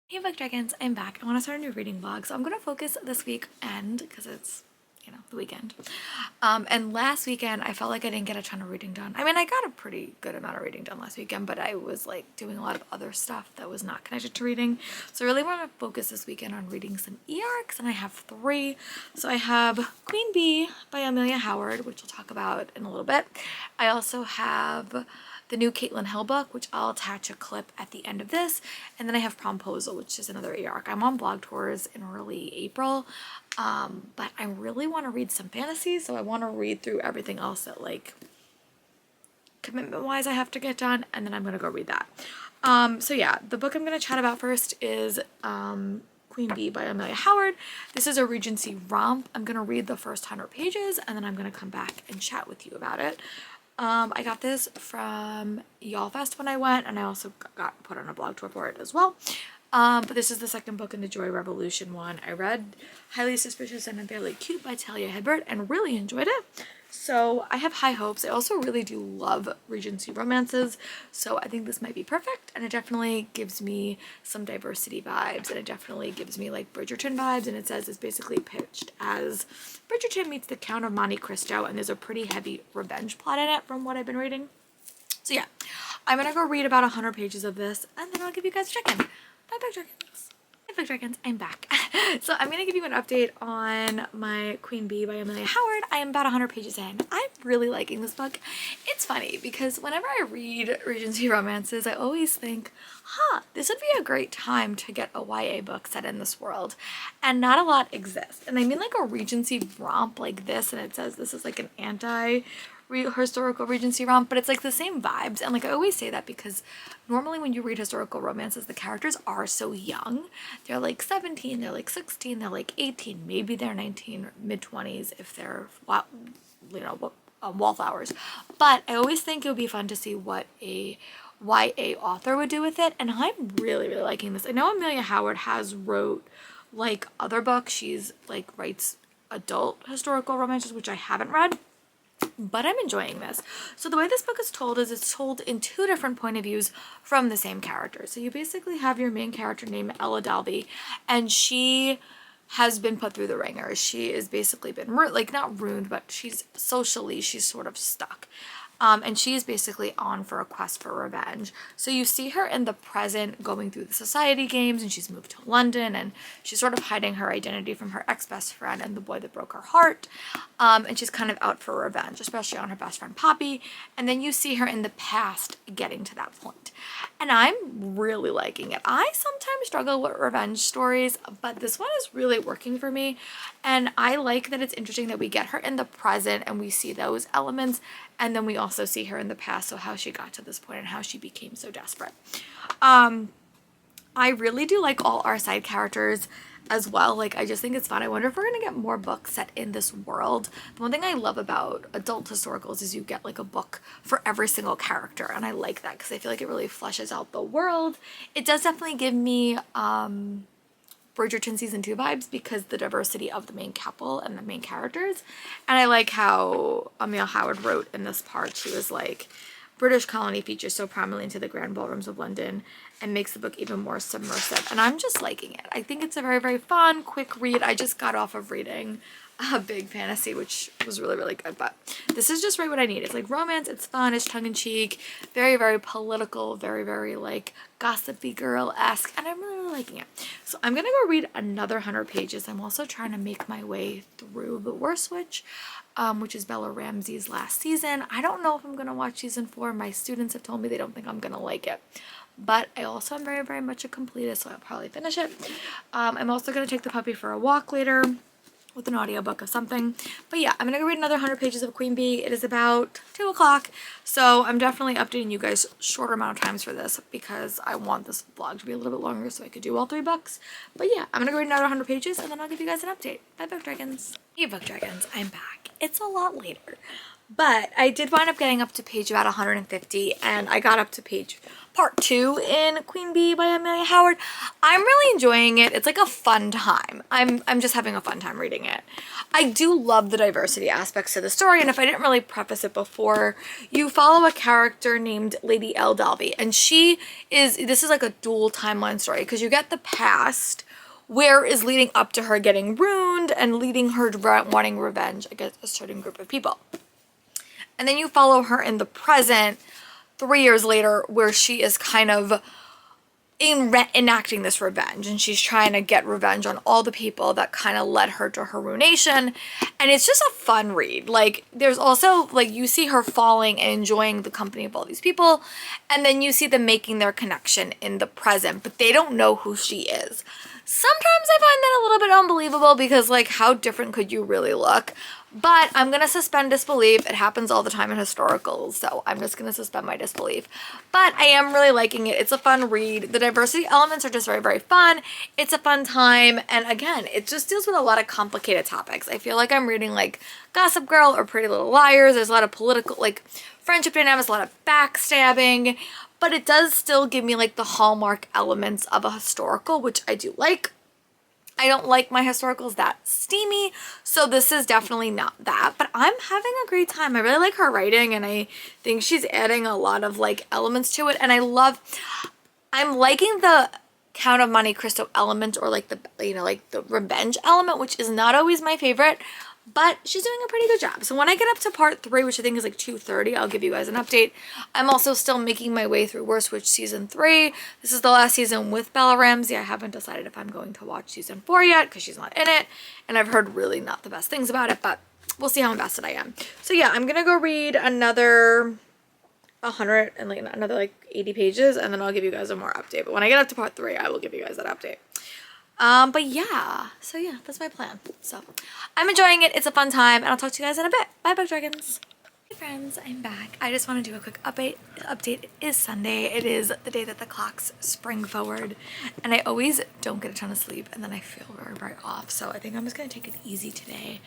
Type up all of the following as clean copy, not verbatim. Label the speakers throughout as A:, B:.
A: Hey Book Dragons, I'm back. I want to start a new reading vlog, so I'm going to focus this weekend because it's, the weekend. And last weekend I felt like I didn't get a ton of reading done. I mean, I got a pretty good amount of reading done last weekend, but I was like doing a lot of other stuff that was not connected to reading. So I really want to focus this weekend on reading some e-arcs, and I have 3. So I have Queen Bee by Amelia Howard, which we'll talk about in a little bit. I also have the new Caitlin Hill book, which I'll attach a clip at the end of this. And then I have Promposal, which is another e-arc. I'm on blog tours in early April, but I really want to read some fantasy, so I want to read through everything else that, like, commitment-wise I have to get done, and then I'm going to go read that. So yeah, the book I'm going to chat about first is Queen Bee by Amelia Howard. This is a Regency romp. I'm going to read the first 100 pages, and then I'm going to come back and chat with you about it. I got this from Y'all Fest when I went, and I also got put on a blog tour for it as well. But this is the second book in the Joy Revolution one. I read Highly Suspicious and Unfairly Cute by Talia Hibbert and really enjoyed it. So I have high hopes. I also really do love Regency romances, so I think this might be perfect, and it definitely gives me some diversity vibes, and it definitely gives me like Bridgerton vibes, and it says it's basically pitched as Bridgerton meets the Count of Monte Cristo, and there's a pretty heavy revenge plot in it from what I've been reading. So yeah, I'm gonna go read about 100 pages of this, and then I'll give you guys a check-in. Bye, Book Dragons. Hi, Book Dragons. I'm back. So I'm going to give you an update on my Queen Bee by Amelia Howard. I am about 100 pages in. I'm really liking this book. It's funny because whenever I read Regency romances, I always think, this would be a great time to get a YA book set in this world. And not a lot exists. And I mean like a Regency romp like this, and it says this is like an historical Regency romp, but it's like the same vibes. And like I always say that because normally when you read historical romances, the characters are so young. They're like 17, they're like 16, they're like 18, maybe they're 19, mid-20s if they're, wallflowers. But I always think it would be fun to see what a YA author would do with it, and I'm really, really liking this. I know Amelia Howard has wrote like other books. She's like writes adult historical romances, which I haven't read, but I'm enjoying this. So the way this book is told is it's told in 2 different point of views from the same character. So you basically have your main character named Ella Dalby, and she has been put through the ringer. She has basically been not ruined, but she's sort of stuck. And she's basically on for a quest for revenge. So you see her in the present going through the society games, and she's moved to London, and she's sort of hiding her identity from her ex-best friend and the boy that broke her heart. And she's kind of out for revenge, especially on her best friend Poppy. And then you see her in the past getting to that point. And I'm really liking it. I sometimes struggle with revenge stories, but this one is really working for me. And I like that it's interesting that we get her in the present and we see those elements, and then we also see her in the past, so how she got to this point and how she became so desperate. I really do like all our side characters as well. Like, I just think it's fun. I wonder if we're gonna get more books set in this world. The one thing I love about adult historicals is you get like a book for every single character, and I like that because I feel like it really fleshes out the world. It does definitely give me Bridgerton season 2 vibes because the diversity of the main couple and the main characters. And I like how Amelia Howard wrote in this part. She was like, British colony features so prominently into the grand ballrooms of London and makes the book even more submersive. And I'm just liking it. I think it's a very, very fun, quick read. I just got off of reading a big fantasy, which was really, really good, but this is just right what I need. It's like romance, it's fun, it's tongue-in-cheek, very, very political, very, very like gossipy girl-esque, and I'm really, really liking it. So I'm gonna go read another 100 pages. I'm also trying to make my way through The Worst Witch, which is Bella Ramsey's last season. I don't know if I'm gonna watch season 4. My students have told me they don't think I'm gonna like it, but I also am very, very much a completist, so I'll probably finish it. I'm also gonna take the puppy for a walk later with an audiobook of something. But yeah, I'm gonna go read another 100 pages of Queen Bee. It is about 2 o'clock, so I'm definitely updating you guys shorter amount of times for this because I want this vlog to be a little bit longer so I could do all 3 books. But yeah, I'm gonna go read another 100 pages and then I'll give you guys an update. Bye, Book Dragons. Hey Book Dragons, I'm back. It's a lot later, but I did wind up getting up to page about 150, and I got up to part 2 in Queen Bee by Amelia Howard. I'm really enjoying it. It's like a fun time. I'm just having a fun time reading it. I do love the diversity aspects to the story, and if I didn't really preface it before, you follow a character named Lady L. Dalby, and this is like a dual timeline story because you get the past where is leading up to her getting ruined and leading her to wanting revenge against a certain group of people. And then you follow her in the present 3 years later where she is kind of enacting this revenge, and she's trying to get revenge on all the people that kind of led her to her ruination. And it's just a fun read. Like, there's also, like, you see her falling and enjoying the company of all these people, and then you see them making their connection in the present, but they don't know who she is. Sometimes I find that a little bit unbelievable because, like, how different could you really look? But I'm going to suspend disbelief. It happens all the time in historicals, so I'm just going to suspend my disbelief. But I am really liking it. It's a fun read. The diversity elements are just very, very fun. It's a fun time. And again, it just deals with a lot of complicated topics. I feel like I'm reading, like, Gossip Girl or Pretty Little Liars. There's a lot of political, like, friendship dynamics, a lot of backstabbing. But it does still give me, like, the hallmark elements of a historical, which I do like. I don't like my historicals that steamy, so this is definitely not that, but I'm having a great time. I really like her writing, and I think she's adding a lot of, like, elements to it, and I'm liking the Count of Monte Cristo element, or, like, the, you know, like, the revenge element, which is not always my favorite, but she's doing a pretty good job. So when I get up to part 3, which I think is like 230, I'll give you guys an update. I'm also still making my way through Worst Witch season 3. This is the last season with Bella Ramsey. I haven't decided if I'm going to watch season 4 yet because she's not in it, and I've heard really not the best things about it, but we'll see how invested I am. So yeah, I'm gonna go read another 100 and like another like 80 pages, and then I'll give you guys a more update. But when I get up to part 3, I will give you guys that update. But yeah, so yeah, that's my plan. So I'm enjoying it. It's a fun time, and I'll talk to you guys in a bit. Bye, Book Dragons. Hey friends, I'm back. I just want to do a quick update. It is Sunday. It is the day that the clocks spring forward, and I always don't get a ton of sleep, and then I feel very, very off. So I think I'm just going to take it easy today.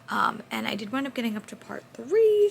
A: And I did wind up getting up to part 3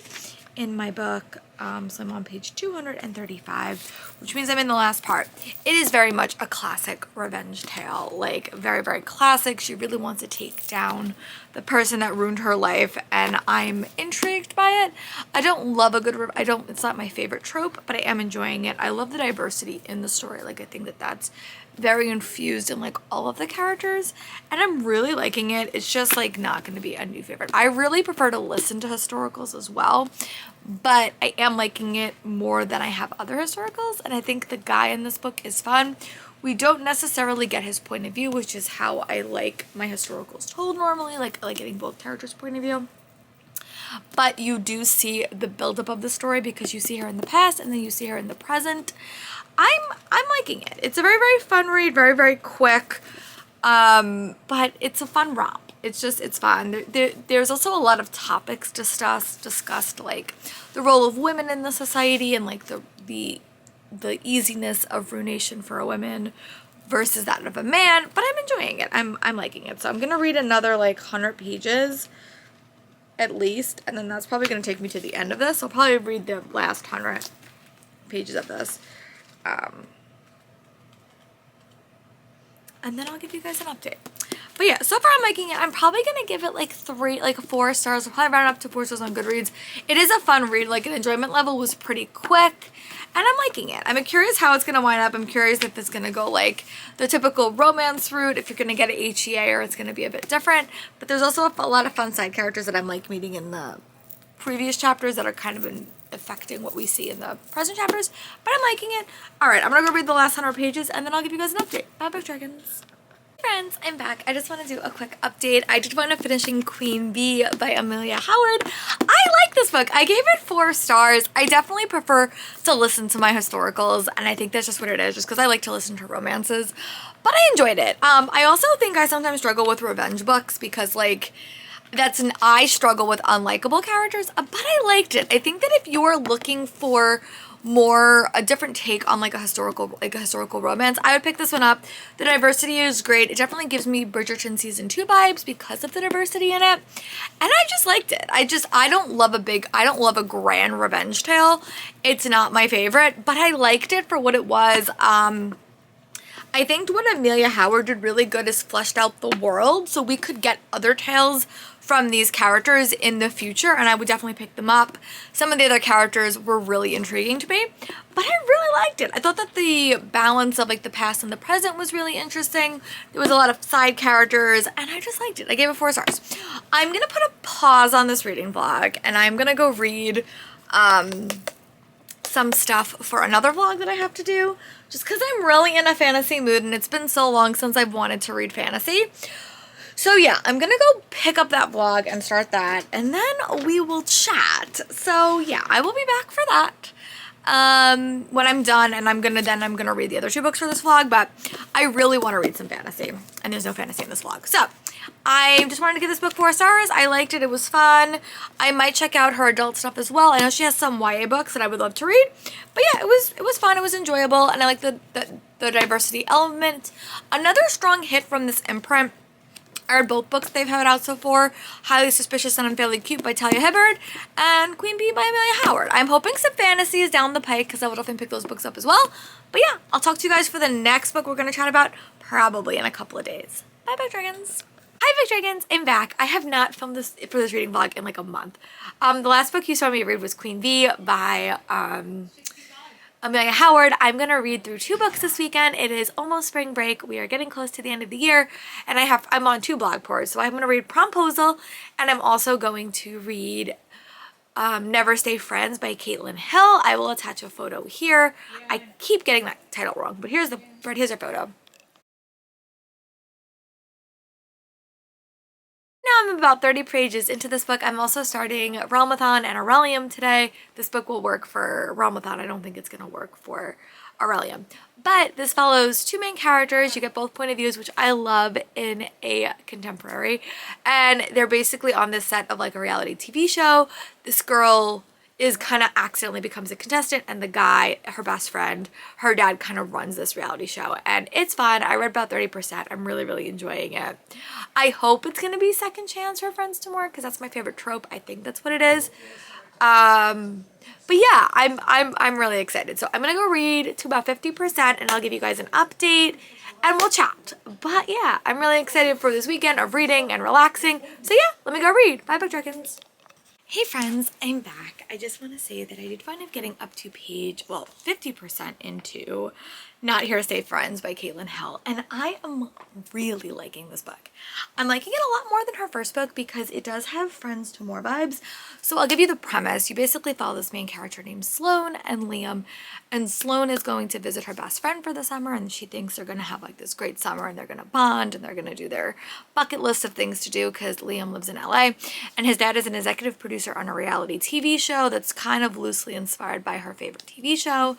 A: in my book. So I'm on page 235, which means I'm in the last part. It is very much a classic revenge tale, like very, very classic. She really wants to take down the person that ruined her life, and I'm intrigued by it. I don't love a good, it's not my favorite trope, but I am enjoying it. I love the diversity in the story. Like, I think that that's very infused in like all of the characters, and I'm really liking it. It's just like not going to be a new favorite. I really prefer to listen to historicals as well, but I am liking it more than I have other historicals, and I think the guy in this book is fun. We don't necessarily get his point of view, which is how I like my historicals told normally, like getting both characters' point of view. But you do see the buildup of the story because you see her in the past and then you see her in the present. I'm liking it. It's a very, very fun read, very, very quick, but it's a fun romp. It's fun. There's also a lot of topics discussed, like the role of women in the society and like the easiness of ruination for a woman versus that of a man, but I'm enjoying it. I'm liking it. So I'm gonna read another like 100 pages at least, and then that's probably gonna take me to the end of this. I'll probably read the last 100 pages of this. And then I'll give you guys an update. But yeah, so far I'm liking it. I'm probably gonna give it like 4 stars. I'll probably round up to 4 stars on Goodreads. It is a fun read. Like, an enjoyment level was pretty quick, and I'm liking it. I'm curious how it's gonna wind up. I'm curious if it's gonna go like the typical romance route, if you're gonna get an HEA, or it's gonna be a bit different. But there's also a lot of fun side characters that I'm like meeting in the previous chapters that are kind of affecting what we see in the present chapters, but I'm liking it. All right, I'm gonna go read the last 100 pages, and then I'll give you guys an update. Bye, Book Dragons. Hey friends, I'm back. I just want to do a quick update. I did wind up finishing Queen Bee by Amelia Howard. I like this book. I gave it 4 stars. I definitely prefer to listen to my historicals, and I think that's just what it is, just because I like to listen to romances, but I enjoyed it. I also think I sometimes struggle with revenge books because, like, I struggle with unlikable characters, but I liked it. I think that if you are looking for a different take on like a historical romance, I would pick this one up. The diversity is great. It definitely gives me Bridgerton season 2 vibes because of the diversity in it. And I just liked it. I don't love a grand revenge tale. It's not my favorite, but I liked it for what it was. I think what Amelia Howard did really good is fleshed out the world so we could get other tales from these characters in the future, and I would definitely pick them up. Some of the other characters were really intriguing to me, but I really liked it. I thought that the balance of like the past and the present was really interesting. There was a lot of side characters, and I just liked it. I gave it 4 stars. I'm gonna put a pause on this reading vlog, and I'm gonna go read some stuff for another vlog that I have to do, just because I'm really in a fantasy mood and it's been so long since I've wanted to read fantasy. So yeah, I'm gonna go pick up that vlog and start that, and then we will chat. So yeah, I will be back for that when I'm done, and I'm gonna read the other 2 books for this vlog, but I really want to read some fantasy, and there's no fantasy in this vlog. So I just wanted to give this book 4 stars. I liked it. It was fun. I might check out her adult stuff as well. I know she has some YA books that I would love to read, but yeah, it was fun. It was enjoyable, and I like the diversity element. Another strong hit from this imprint are both books they've had out so far: Highly Suspicious and Unfairly Cute by Talia Hibbard and Queen Bee by Amelia Howard. I'm hoping some fantasy is down the pike because I will definitely pick those books up as well. But yeah, I'll talk to you guys for the next book we're going to chat about probably in a couple of days. Bye bye, dragons. Hi, Big Dragons. I'm back. I have not filmed this for this reading vlog in like a month. The last book you saw me read was Queen Bee by Amelia Howard. I'm going to read through 2 books this weekend. It is almost spring break. We are getting close to the end of the year, and I'm on 2 blog pours. So I'm going to read Promposal, and I'm also going to read Never Stay Friends by Caitlin Hill. I will attach a photo here. I keep getting that title wrong, but here's her photo. Now I'm about 30 pages into this book. I'm also starting Realmathon and Aurelium today. This book will work for Realmathon. I don't think it's going to work for Aurelium. But this follows 2 main characters. You get both point of views, which I love in a contemporary. And they're basically on this set of like a reality TV show. This girl is kind of accidentally becomes a contestant, and the guy, her best friend, her dad kind of runs this reality show, and it's fun. I read about 30%. I'm really, really enjoying it. I hope it's going to be second chance for Friends to More, because that's my favorite trope. I think that's what it is. But yeah, I'm really excited. So I'm going to go read to about 50%, and I'll give you guys an update, and we'll chat. But yeah, I'm really excited for this weekend of reading and relaxing. So yeah, let me go read. Bye, Bug Dragons. Hey friends, I'm back. I just want to say that I did find I'm getting up to 50% into Not Here to Stay Friends by Caitlin Hill, and I am really liking this book. I'm liking it a lot more than her first book because it does have Friends to More vibes. So I'll give you the premise. You basically follow this main character named Sloane and Liam, and Sloane is going to visit her best friend for the summer, and she thinks they're going to have like this great summer, and they're going to bond, and they're going to do their bucket list of things to do because Liam lives in LA, and his dad is an executive producer on a reality TV show that's kind of loosely inspired by her favorite TV show.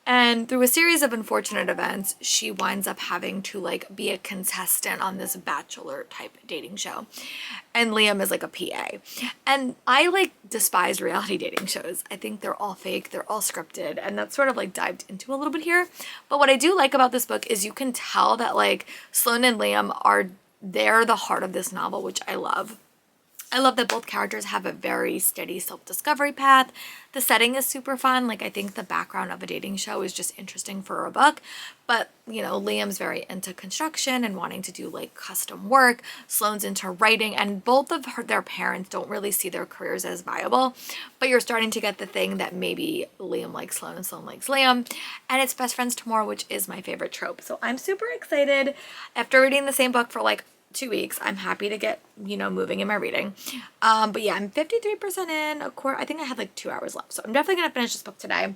A: And through a series of unfortunate events, she winds up having to like be a contestant on this bachelor type dating show. And Liam is like a PA. And I like despise reality dating shows. I think they're all fake, they're all scripted, and that's sort of like dived into a little bit here. But what I do like about this book is you can tell that like Sloane and Liam they're the heart of this novel, which I love. I love that both characters have a very steady self-discovery path. The setting is super fun. Like, I think the background of a dating show is just interesting for a book. But, you know, Liam's very into construction and wanting to do, like, custom work. Sloane's into writing. And both of their parents don't really see their careers as viable. But you're starting to get the thing that maybe Liam likes Sloane and Sloane likes Liam. And it's Best Friends to More, which is my favorite trope. So I'm super excited. After reading the same book for, like, 2 weeks, I'm happy to get, you know, moving in my reading. But yeah, I'm 53% in. I think I have like 2 hours left. So I'm definitely going to finish this book today.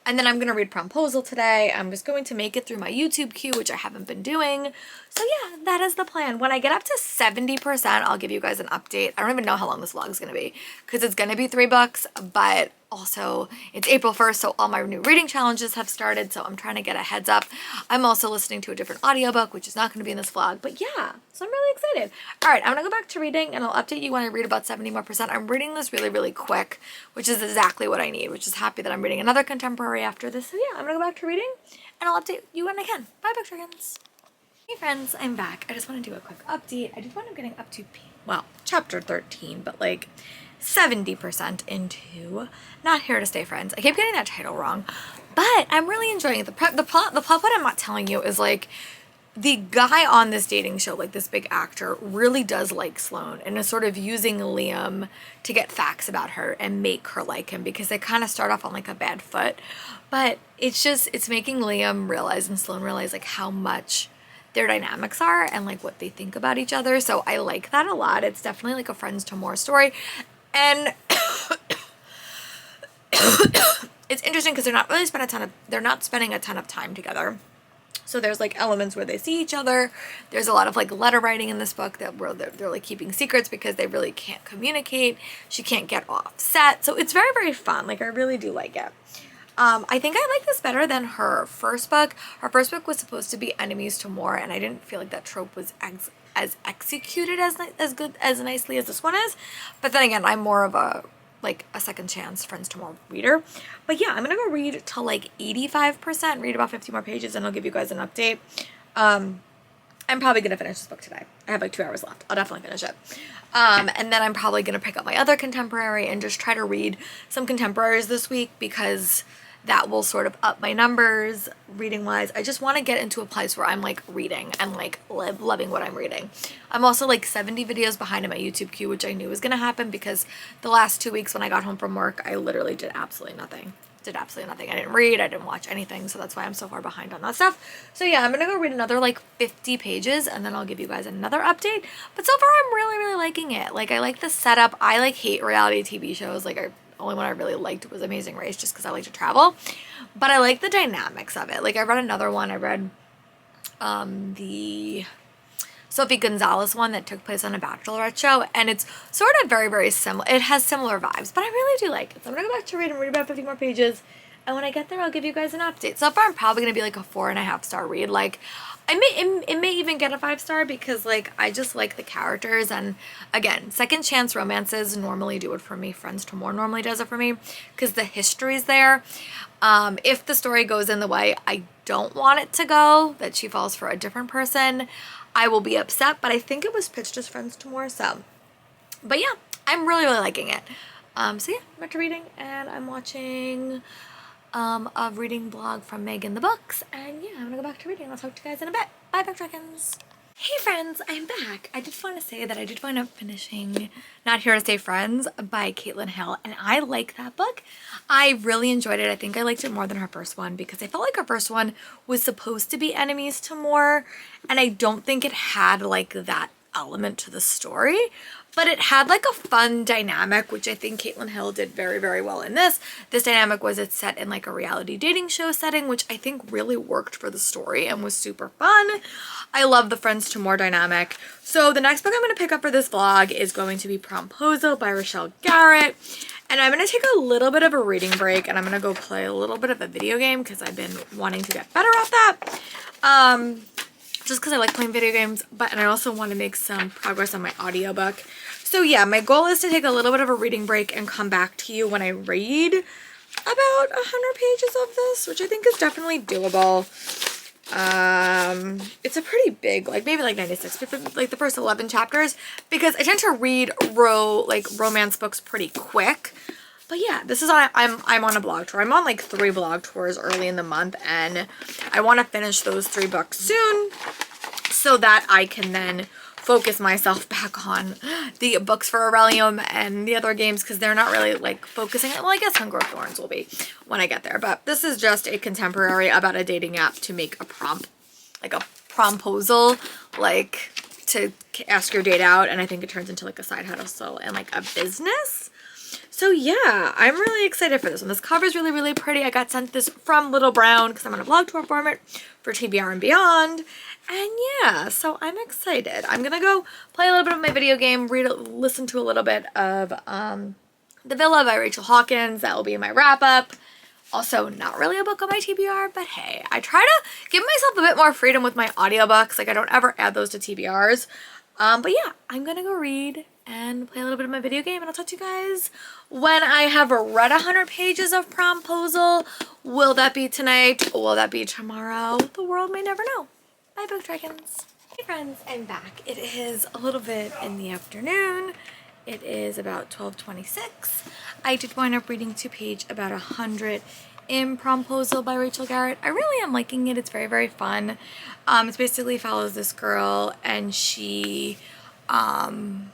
A: And then I'm going to read Promposal today. I'm just going to make it through my YouTube queue, which I haven't been doing. So yeah, that is the plan. When I get up to 70%, I'll give you guys an update. I don't even know how long this vlog is going to be because it's going to be 3 books, but also it's April 1st, so all my new reading challenges have started, so I'm trying to get a heads up. I'm also listening to a different audiobook, which is not going to be in this vlog, but yeah, so I'm really excited. All right, I'm going to go back to reading, and I'll update you when I read about 70 more percent. I'm reading this really, really quick, which is exactly what I need, which is happy that I'm reading another contemporary after this. So yeah, I'm going to go back to reading, and I'll update you when I can. Bye, book dragons. Hey friends, I'm back. I just want to do a quick update. I did wind up getting up to, well, chapter 13, but like 70% into Not Here to Stay Friends. I keep getting that title wrong, but I'm really enjoying it. The plot what I'm not telling you is like the guy on this dating show, like this big actor, really does like Sloane and is sort of using Liam to get facts about her and make her like him, because they kind of start off on like a bad foot, but it's making Liam realize and Sloane realize like how much their dynamics are and like what they think about each other. So I like that a lot. It's definitely like a friends to more story. And it's interesting because they're not spending a ton of time together. So there's like elements where they see each other. There's a lot of like letter writing in this book where they're like keeping secrets because they really can't communicate. She can't get off set. So it's very, very fun. Like I really do like it. I think I like this better than her first book. Her first book was supposed to be enemies to more, and I didn't feel like that trope was as executed as good as nicely as this one is. But then again, I'm more of a second chance friends to more reader. But yeah, I'm gonna go read to like 85%, read about 50 more pages, and I'll give you guys an update. I'm probably gonna finish this book today. I have like 2 hours left. I'll definitely finish it. And then I'm probably gonna pick up my other contemporary and just try to read some contemporaries this week, because that will sort of up my numbers reading wise. I just want to get into a place where I'm like reading and like loving what I'm reading. I'm also like 70 videos behind in my YouTube queue, which I knew was going to happen because the last 2 weeks when I got home from work, I literally did absolutely nothing. I didn't read, I didn't watch anything, so that's why I'm so far behind on that stuff. So yeah, I'm gonna go read another like 50 pages and then I'll give you guys another update. But so far I'm really, really liking it. Like I like the setup. I like hate reality TV shows. Like only one I really liked was Amazing Race, just because I like to travel. But I like the dynamics of it. Like I read another one. I read the Sophie Gonzalez one that took place on a Bachelorette show, and it's sort of very, very similar. It has similar vibes, but I really do like it. So I'm gonna go back to read and read about 50 more pages, and when I get there, I'll give you guys an update. So far, I'm probably gonna be like a 4.5 star read. Like it may even get a 5-star because like I just like the characters, and again, second chance romances normally do it for me. Friends to More normally does it for me because the history's there. If the story goes in the way I don't want it to go, that she falls for a different person, I will be upset, but I think it was pitched as Friends to More, so. But yeah, I'm really, really liking it. So yeah, I'm back to reading, and I'm watching a reading blog from Megan the Books, and yeah, I'm gonna go back to reading. I'll talk to you guys in a bit. Bye, book dragons. Hey friends, I'm back. I just want to say that I did wind up finishing Not Here to Stay Friends by Caitlin Hill, and I like that book. I really enjoyed it. I think I liked it more than her first one because I felt like her first one was supposed to be enemies to more, and I don't think it had like that element to the story, but it had like a fun dynamic, which I think Caitlin Hill did very, very well in this. This dynamic was it's set in like a reality dating show setting, which I think really worked for the story and was super fun. I love the Friends to More dynamic. So the next book I'm going to pick up for this vlog is going to be Promposal by Rochelle Garrett. And I'm going to take a little bit of a reading break, and I'm going to go play a little bit of a video game because I've been wanting to get better at that. Just because I like playing video games, and I also want to make some progress on my audiobook. So yeah, my goal is to take a little bit of a reading break and come back to you when I read about 100 pages of this, which I think is definitely doable. It's a pretty big, like maybe like 96, but like the first 11 chapters, because I tend to read romance books pretty quick. But yeah, this is I'm on a blog tour. I'm on like 3 blog tours early in the month, and I want to finish those 3 books soon so that I can then focus myself back on the books for Aurelium and the other games, because they're not really like focusing. Well, I guess Hunger of Thorns will be when I get there, but this is just a contemporary about a dating app to make a promposal, like to ask your date out, and I think it turns into like a side hustle and like a business. So yeah, I'm really excited for this one. This cover is really, really pretty. I got sent this from Little Brown because I'm on a blog tour format for TBR and Beyond. And yeah, so I'm excited. I'm gonna go play a little bit of my video game, listen to a little bit of The Villa by Rachel Hawkins. That will be my wrap up. Also, not really a book on my TBR, but hey, I try to give myself a bit more freedom with my audiobooks. Like, I don't ever add those to TBRs. But yeah, I'm gonna go read and play a little bit of my video game, and I'll talk to you guys when I have read 100 pages of Promposal. Will that be tonight? Will that be tomorrow? The world may never know. Bye, book dragons. Hey friends, I'm back. It is a little bit in the afternoon. It is about 12:26. I did wind up reading to page about 100 in Promposal by Rachel Garrett. I really am liking it. It's very, very fun. It basically follows this girl, and she doesn't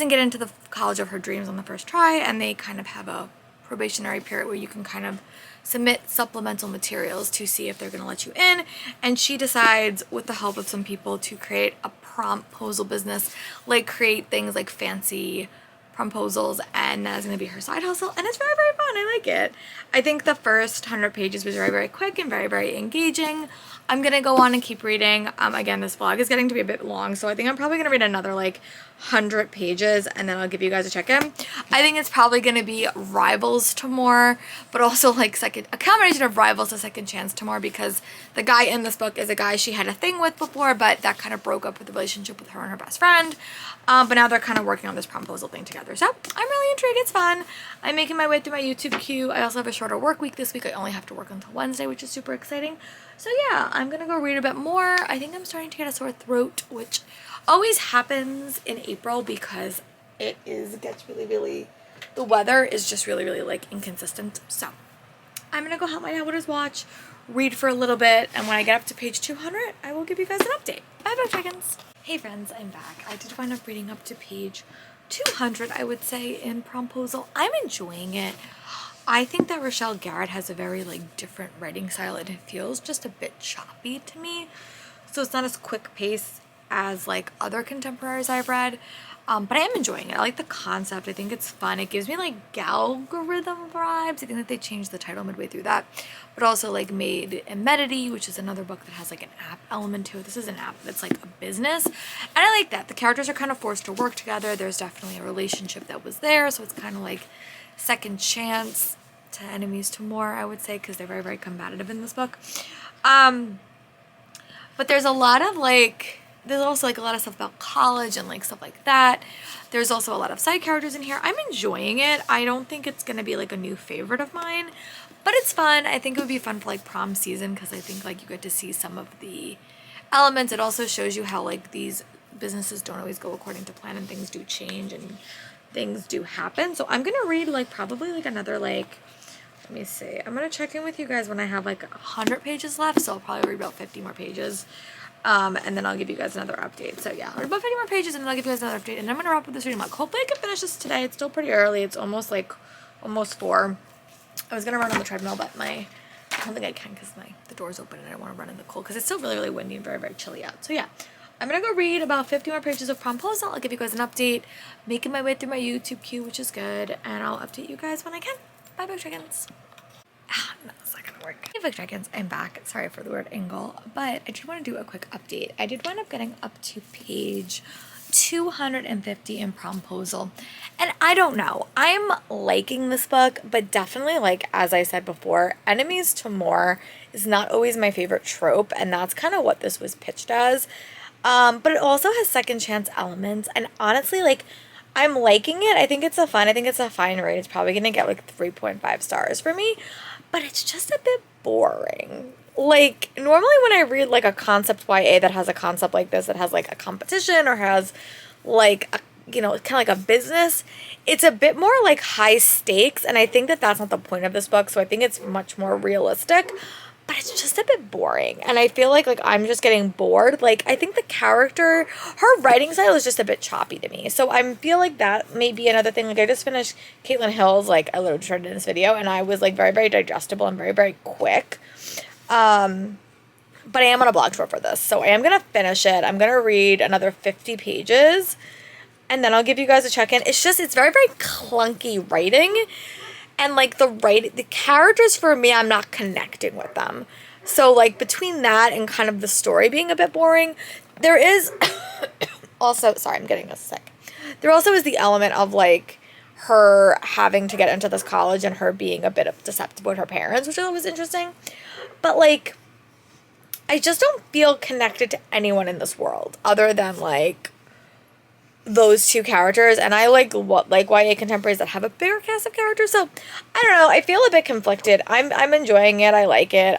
A: get into the college of her dreams on the first try, and they kind of have a probationary period where you can kind of submit supplemental materials to see if they're going to let you in, and she decides, with the help of some people, to create a promposal business, like create things like fancy promposals, and that is going to be her side hustle, and it's very, very fun. I like it. I think the first 100 pages was very, very quick and very, very engaging. I'm gonna go on and keep reading. Again, this vlog is getting to be a bit long, so I think I'm probably gonna read another like 100 pages, and then I'll give you guys a check-in. I think it's probably gonna be rivals to more, but also like a combination of rivals to Second Chance to more, because the guy in this book is a guy she had a thing with before, but that kind of broke up with the relationship with her and her best friend. But now they're kind of working on this promposal thing together. So I'm really intrigued. It's fun. I'm making my way through my YouTube queue. I also have a shorter work week this week. I only have to work until Wednesday, which is super exciting. So yeah, I'm gonna go read a bit more. I think I'm starting to get a sore throat, which always happens in April because gets really, the weather is just really like inconsistent. So I'm gonna go help my dad with his watch, read for a little bit, and when I get up to page 200, I will give you guys an update. Bye, book dragons. Hey friends, I'm back. I did wind up reading up to page 200, I would say, in Promposal. I'm enjoying it. I think that Rochelle Garrett has a very like different writing style, and it feels just a bit choppy to me. So it's not as quick pace as like other contemporaries I've read. But I am enjoying it. I like the concept. I think it's fun. It gives me like Galgorithm vibes. I think that they changed the title midway through that. But also like Made Immedity, which is another book that has like an app element to it. This is an app that's like a business. And I like that. The characters are kind of forced to work together. There's definitely a relationship that was there. So it's kind of like Second Chance to Enemies to More, I would say, because they're very, very combative in this book. But there's a lot of like... There's also like a lot of stuff about college and like stuff like that. There's also a lot of side characters in here. I'm enjoying it. I don't think it's going to be like a new favorite of mine, but it's fun. I think it would be fun for like prom season because I think like you get to see some of the elements. It also shows you how like these businesses don't always go according to plan and things do change and things do happen. So I'm going to read like probably like another like, let me see. I'm going to check in with you guys when I have like 100 pages left. So I'll probably read about 50 more pages. And then I'll give you guys another update. So yeah, I'll read about 50 more pages and then I'll give you guys another update. And I'm going to wrap up this reading log. Hopefully I can finish this today. It's still pretty early. It's almost 4. I was going to run on the treadmill, but I don't think I can because the door's open and I don't want to run in the cold because it's still really, really windy and very, very chilly out. So yeah, I'm going to go read about 50 more pages of Promposal. I'll give you guys an update, making my way through my YouTube queue, which is good. And I'll update you guys when I can. Bye, book dragons. No, it's not gonna work. Hey, book dragons, I'm back. Sorry for the word angle, but I did want to do a quick update. I did wind up getting up to page 250 in Promposal, and I don't know. I'm liking this book, but definitely, like as I said before, Enemies to More is not always my favorite trope, and that's kind of what this was pitched as. But it also has second chance elements, and honestly, like, I'm liking it. I think it's a fun. I think it's a fine read. It's probably gonna get like 3.5 stars for me. But it's just a bit boring. Like, normally when I read, like, a concept YA that has a concept like this, that has, like, a competition or has, like, kind of like a business, it's a bit more, like, high stakes, and I think that that's not the point of this book, so I think it's much more realistic, but it's just a bit boring, and I feel like I'm just getting bored. Like, I think the character, her writing style is just a bit choppy to me, so I feel like that may be another thing. Like, I just finished Caitlin Hill's, like, I literally started in this video, and I was, like, very, very digestible and very, very quick, but I am on a blog tour for this, so I am going to finish it. I'm going to read another 50 pages, and then I'll give you guys a check-in. It's very, very clunky writing. And, like, the characters, for me, I'm not connecting with them. So, like, between that and kind of the story being a bit boring, there is also, sorry, I'm getting sick. There also is the element of, like, her having to get into this college and her being a bit of deceptive with her parents, which I thought was interesting. But like, I just don't feel connected to anyone in this world other than like those two characters, and I like YA contemporaries that have a bigger cast of characters. So I don't know, I feel a bit conflicted. I'm enjoying it. I like it.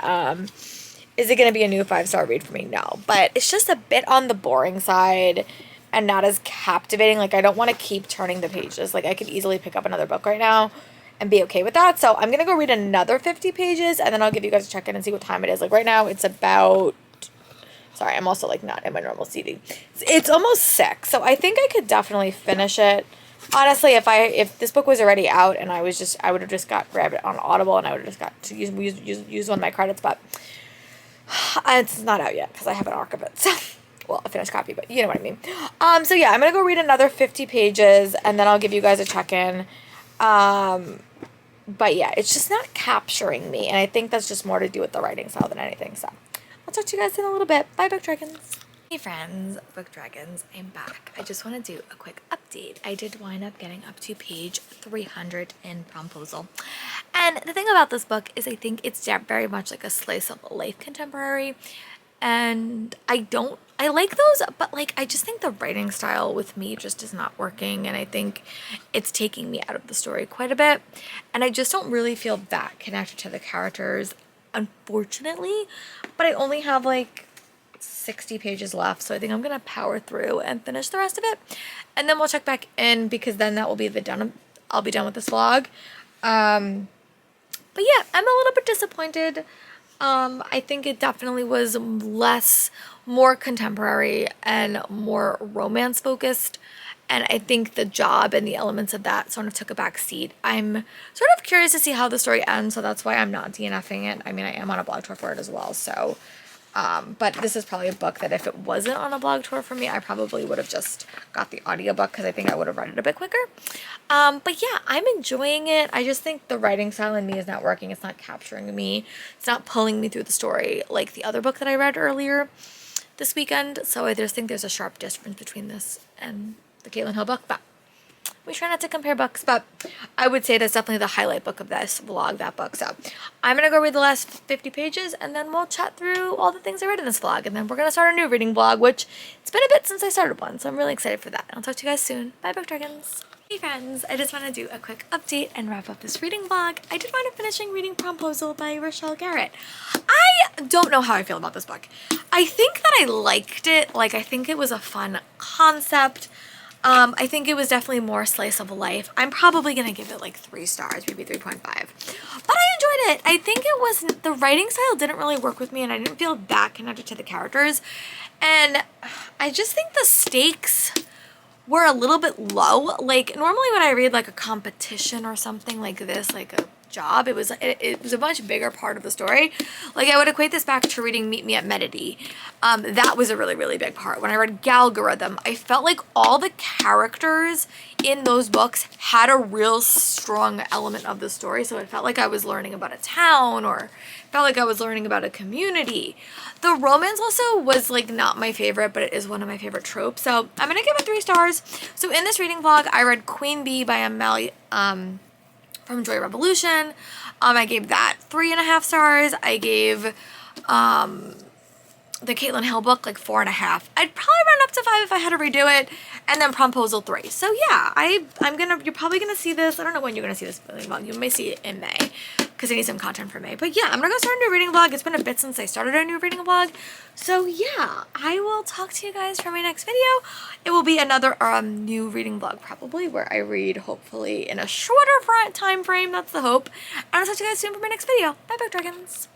A: Is it going to be a new 5-star read for me? No, but it's just a bit on the boring side and not as captivating. Like, I don't want to keep turning the pages. Like, I could easily pick up another book right now and be okay with that. So I'm going to go read another 50 pages, and then I'll give you guys a check-in and see what time it is. Like, right now it's about... Sorry, I'm also, like, not in my normal seating. It's almost 6, so I think I could definitely finish it. Honestly, if this book was already out and I would have just grabbed it on Audible, and I would have just got to use one of my credits, but it's not out yet because I have an arc of it. So, well, a finished copy, but you know what I mean. So yeah, I'm going to go read another 50 pages, and then I'll give you guys a check-in. But yeah, it's just not capturing me, and I think that's just more to do with the writing style than anything, so... I'll talk to you guys in a little bit. Bye, Book Dragons. Hey friends, Book Dragons, I'm back. I just want to do a quick update. I did wind up getting up to page 300 in Promposal. And the thing about this book is I think it's very much like a slice of life contemporary. And I like those, but like I just think the writing style with me just is not working, and I think it's taking me out of the story quite a bit. And I just don't really feel that connected to the characters, unfortunately, but I only have like 60 pages left, so I think I'm gonna power through and finish the rest of it, and then we'll check back in, because then that will be I'll be done with this vlog. But yeah, I'm a little bit disappointed. I think it definitely was more contemporary and more romance focused. And I think the job and the elements of that sort of took a back seat. I'm sort of curious to see how the story ends, so that's why I'm not DNFing it. I mean, I am on a blog tour for it as well, so... but this is probably a book that if it wasn't on a blog tour for me, I probably would have just got the audiobook, because I think I would have read it a bit quicker. But yeah, I'm enjoying it. I just think the writing style in me is not working. It's not capturing me. It's not pulling me through the story like the other book that I read earlier this weekend. So I just think there's a sharp difference between this and the Caitlin Hill book, but we try not to compare books, but I would say that's definitely the highlight book of this vlog, that book. So I'm going to go read the last 50 pages, and then we'll chat through all the things I read in this vlog, and then we're going to start a new reading vlog, which it's been a bit since I started one, so I'm really excited for that. I'll talk to you guys soon. Bye, Book Dragons. Hey friends, I just want to do a quick update and wrap up this reading vlog. I did wind up finishing reading Promposal by Rochelle Garrett. I don't know how I feel about this book. I think that I liked it. Like, I think it was a fun concept. I think it was definitely more slice of life. I'm probably going to give it like 3 stars, maybe 3.5. But I enjoyed it. I think it was, the writing style didn't really work with me, and I didn't feel that connected to the characters. And I just think the stakes were a little bit low. Like, normally when I read like a competition or something like this, like a job, it was a much bigger part of the story. Like, I would equate this back to reading Meet Me at Medity. That was a really, really big part. When I read Galgorithm, I felt like all the characters in those books had a real strong element of the story, so it felt like I was learning about a town, or felt like I was learning about a community. The romance also was like not my favorite, but it is one of my favorite tropes, so I'm gonna give it 3 stars. So in this reading vlog, I read Queen Bee by Amelia from Joy Revolution. I gave that 3.5 stars. I gave the Caitlin Hill book like 4.5. I'd probably run up to 5 if I had to redo it, and then Promposal 3. So yeah, you're probably gonna see this. I don't know when you're gonna see this reading vlog. You may see it in May, because I need some content for May. But yeah, I'm gonna start a new reading vlog. It's been a bit since I started a new reading vlog. So yeah, I will talk to you guys for my next video. It will be another new reading vlog probably, where I read hopefully in a shorter time frame. That's the hope. And I'll talk to you guys soon for my next video. Bye, Book Dragons.